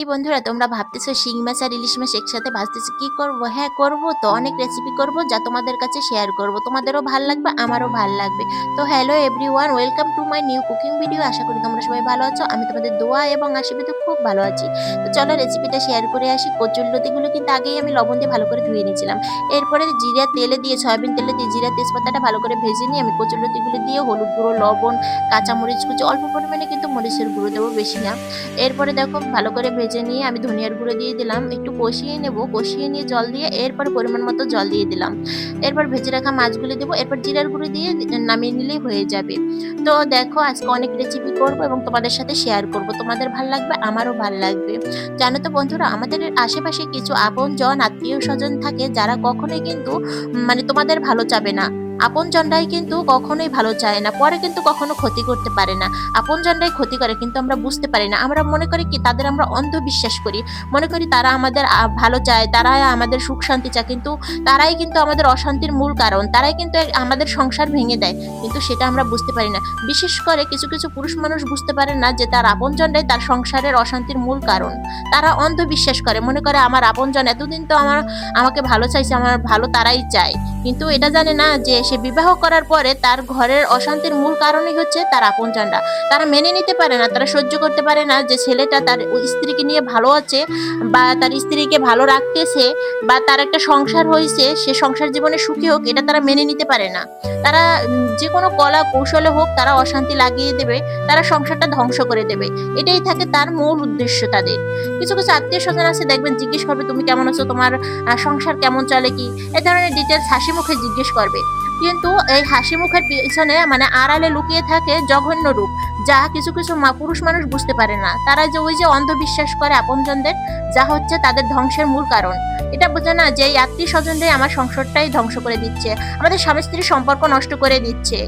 এই বন্ধুরা তোমরা ভাবতেছো শিং মাছ আর ইলিশ মাছ একসাথে ভাজতেছো কি করব? হ্যাঁ করব তো, অনেক রেসিপি করব যা তোমাদের কাছে শেয়ার করব, তোমাদেরও ভাল লাগবে আমারও ভাল লাগবে। তো hello everyone, welcome to my new cooking video. আশা করি তোমরা সবাই ভালো আছো, আমি তোমাদের দোয়া এবং আশীর্বাদে খুব ভালো আছি। তো চলো রেসিপিটা শেয়ার করে আসি। কচুরলতিগুলো কিন্তু আগেই আমি লবণ দিয়ে ভালো করে ধুয়ে নিয়েছিলাম। এরপরে জিরা তেলে দিয়ে, সয়াবিন তেলে দিয়ে জিরা তেজপাতাটা ভালো করে ভেজে নিয়ে আমি কচুরলতিগুলো দিয়ে হলুদ গুঁড়ো, লবণ, কাঁচামরিচ কুচি, অল্প পরিমাণে কিন্তু মরিচের গুঁড়ো দেবো, বেশি না। এরপরে দেখো ভালো করে ভেজে নিয়ে আমি ধনিয়ার গুঁড়ো দিয়ে দিলাম, একটু কষিয়ে নেব, কষিয়ে নিয়ে জল দিয়ে এরপর পরিমাণ মতো জল দিয়ে দিলাম। এরপর ভেজে রাখা মাছগুলো দেবো, এরপর জিরার গুঁড়ো দিয়ে নামিয়ে নিলেই হয়ে যাবে। তো দেখো আজকে অনেক রেসিপি করব এবং তোমাদের সাথে শেয়ার করব, তোমাদের ভাল লাগবে আমারও ভাল লাগবে। জানো তো বন্ধুরা, আমাদের আশেপাশে কিছু আপনজন আত্মীয় স্বজন থাকে যারা কখনোই কিন্তু মানে তোমাদের ভালো চাবে না। আপনজনরাই কিন্তু কখনোই ভালো চায় না, পরে কিন্তু কখনো ক্ষতি করতে পারে না। আপনজনরাই ক্ষতি করে কিন্তু আমরা বুঝতে পারি না। আমরা মনে করি কি তাদের আমরা অন্ধবিশ্বাস করি, মনে করি তারা আমাদের ভালো চায়, তারাই আমাদের সুখ শান্তি চায়, কিন্তু তারাই কিন্তু আমাদের অশান্তির মূল কারণ, তারাই কিন্তু আমাদের সংসার ভেঙে দেয়। কিন্তু সেটা আমরা বুঝতে পারি না। বিশেষ করে কিছু কিছু পুরুষ মানুষ বুঝতে পারে না যে তার আপনজনরাই তার সংসারের অশান্তির মূল কারণ। তারা অন্ধবিশ্বাস করে, মনে করে আমার আপনজন এতদিন তো আমাকে ভালো চাইছে, আমার ভালো তারাই চায়। কিন্তু এটা জানে না যে সে বিবাহ করার পরে তার ঘরের অশান্তির মূল কারণই হচ্ছে তার আপনজনরা। তারা মেনে নিতে পারে না, তারা সহ্য করতে পারে না যে ছেলেটা তার স্ত্রীকে নিয়ে ভালো আছে, বা তার স্ত্রীকে ভালো রাখতেছে, বা তার একটা সংসার হয়েছে, সে সংসার জীবনে সুখী হোক, এটা তারা মেনে নিতে পারে না। তারা যে কোনো কলা কৌশলে হোক তারা অশান্তি লাগিয়ে দেবে, তারা সংসারটা ধ্বংস করে দেবে। এটাই থাকে তার মূল উদ্দেশ্য তাদের। কিছু কিছু আত্মীয় স্বজন আছে, দেখবেন জিজ্ঞেস করবে তুমি কেমন আছো, তোমার সংসার কেমন চলে, কি এ ধরনের ডিটেলস হাসি মুখে জিজ্ঞেস করবে। কিন্তু এই হাসি মুখের পিছনে মানে আড়ালে লুকিয়ে থাকে জঘন্য রূপ, যা কিছু কিছু পুরুষ মানুষ বুঝতে পারে না। তারা যে ওই যে অন্ধবিশ্বাস করে আপনজনদের, যা হচ্ছে তাদের ধ্বংসের মূল কারণ। এটা বোঝে না যে এই আত্মীয় স্বজনরাই আমার সংসারটাই ধ্বংস করে দিচ্ছে, আমাদের স্বামী স্ত্রীর সম্পর্ক নষ্ট করে দিচ্ছে।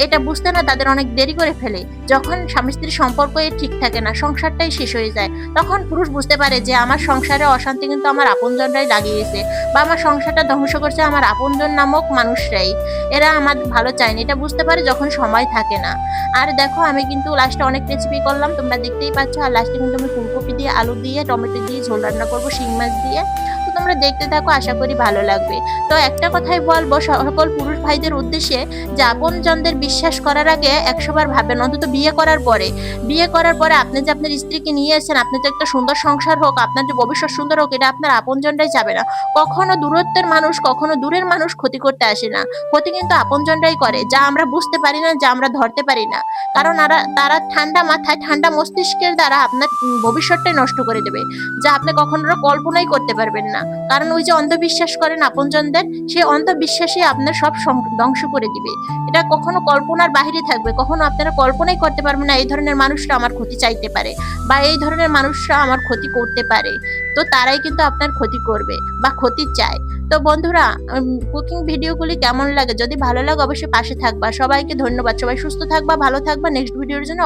এটা বুঝতে না তাদের অনেক দেরি করে ফেলে। যখন স্বামী স্ত্রীর সম্পর্ক ঠিক থাকে না, সংসারটাই শেষ হয়ে যায়, তখন পুরুষ বুঝতে পারে যে আমার সংসারে অশান্তি কিন্তু আমার আপনজনরাই লাগিয়েছে, বা আমার সংসারটা ধ্বংস করছে আমার আপনজন নামক মানুষরাই। এরা আমার ভালো চায়নি, এটা বুঝতে পারে যখন সময় থাকে না। আর দেখো আমি কিন্তু লাস্টে অনেক রেসিপি করলাম, তোমরা দেখতেই পাচ্ছ। আর লাস্টে কিন্তু আমি ফুলকপি দিয়ে, আলু দিয়ে, টমেটো দিয়ে ঝোল রান্না করবো শিং মাছ দিয়ে। তো তোমরা দেখতে থাকো, আশা করি ভালো লাগবে। তো একটা কথাই বলবো সকল পুরুষ ভাইদের উদ্দেশ্যে, যে আপনজনদের বিশ্বাস করার আগে 100 বার ভাবেন, অন্তত বিয়ে করার পরে। বিয়ে করার পরে আপনি যে আপনার স্ত্রীকে নিয়ে আসছেন, আপনার যে একটা সুন্দর সংসার হোক, আপনার যে ভবিষ্যৎ সুন্দর হোক, এটা আপনার আপনজনরাই চাবে না। কখনো দূরত্বের মানুষ, কখনো দূরের মানুষ ক্ষতি করতে আসে না। ক্ষতি কিন্তু আপনজনরাই করে, যা আমরা বুঝতে পারি না, যা আমরা ধরতে পারি না। কারণ তারা ঠান্ডা মাথায়, ঠান্ডা মস্তিষ্কের দ্বারা আপনার ভবিষ্যৎটাই নষ্ট করে দেবে, যা আপনি কখনো কল্পনাই করতে পারবেন না। কারণ ওই যে অন্ধবিশ্বাস করেন আপনজনদের, সেই অন্ধবিশ্বাসই আপনার সব ধ্বংস করে দিবে। এটা কখনো কল্পনার বাহিরে থাকবে, কখনো আপনারা কল্পনাই করতে পারবেন না এই ধরনের মানুষরা আমার ক্ষতি চাইতে পারে, বা এই ধরনের মানুষরা আমার ক্ষতি করতে পারে। তো তারাই কিন্তু আপনার ক্ষতি করবে বা ক্ষতি চায়। তো বন্ধুরা, কুকিং ভিডিওগুলি কেমন লাগে, যদি ভালো লাগে অবশ্যই পাশে থাকবা। সবাইকে ধন্যবাদ, সবাই সুস্থ থাকবা, ভালো থাকবা। নেক্সট ভিডিওর জন্য